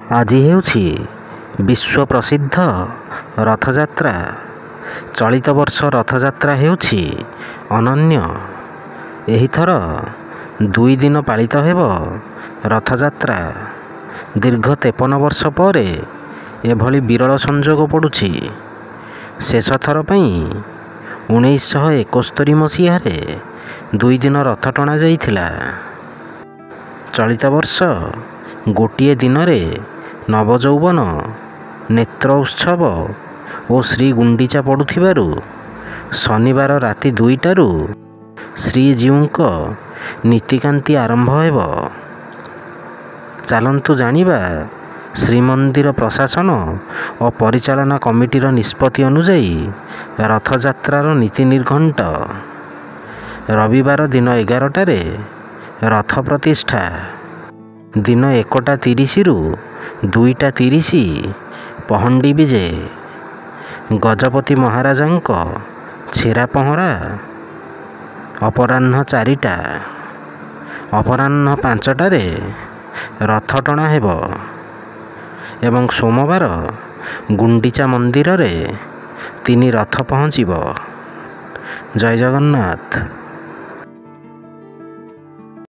ଆଜି ହେଉଛି ବିଶ୍ୱ ପ୍ରସିଦ୍ଧ ରଥଯାତ୍ରା। ଚଳିତ ବର୍ଷ ରଥଯାତ୍ରା ହେଉଛି ଅନନ୍ୟ। ଏହିଥର 2 ଦିନ ପାଳିତ ହେବ ରଥଯାତ୍ରା। ଦୀର୍ଘ 53 ବର୍ଷ ପରେ ଏଭଳି ବିରଳ ସଂଯୋଗ ପଡ଼ୁଛି। ଶେଷ ଥର ପାଇଁ 1971 ମସିହାରେ 2 ଦିନ ରଥ ଟଣା ଯାଇଥିଲା। ଚଳିତ ବର୍ଷ ଗୋଟିଏ ଦିନରେ ନବଯୌବନ, ନେତ୍ର ଉତ୍ସବ ଓ ଶ୍ରୀଗୁଣ୍ଡିଚା ପଡ଼ୁଥିବାରୁ ଶନିବାର ରାତି 2ଟାରୁ ଶ୍ରୀଜୀଉଙ୍କ ନୀତିକାନ୍ତି ଆରମ୍ଭ ହେବ। ଚାଲନ୍ତୁ ଜାଣିବା ଶ୍ରୀମନ୍ଦିର ପ୍ରଶାସନ ଓ ପରିଚାଳନା କମିଟିର ନିଷ୍ପତ୍ତି ଅନୁଯାୟୀ ରଥଯାତ୍ରାର ନୀତି ନିର୍ଘଣ୍ଟ। ରବିବାର ଦିନ 11ଟାରେ ରଥ ପ୍ରତିଷ୍ଠା। ଦିନ 1ଟା 30ରୁ 2ଟା 30 ପହଣ୍ଡି ବିଜେ। ଗଜପତି ମହାରାଜାଙ୍କ ଛେରା ପହଁରା ଅପରାହ୍ନ 4ଟା। ଅପରାହ୍ନ 5ଟାରେ ରଥ ଟଣା ହେବ ଏବଂ ସୋମବାର ଗୁଣ୍ଡିଚା ମନ୍ଦିରରେ 3 ରଥ ପହଞ୍ଚିବ। ଜୟ ଜଗନ୍ନାଥ।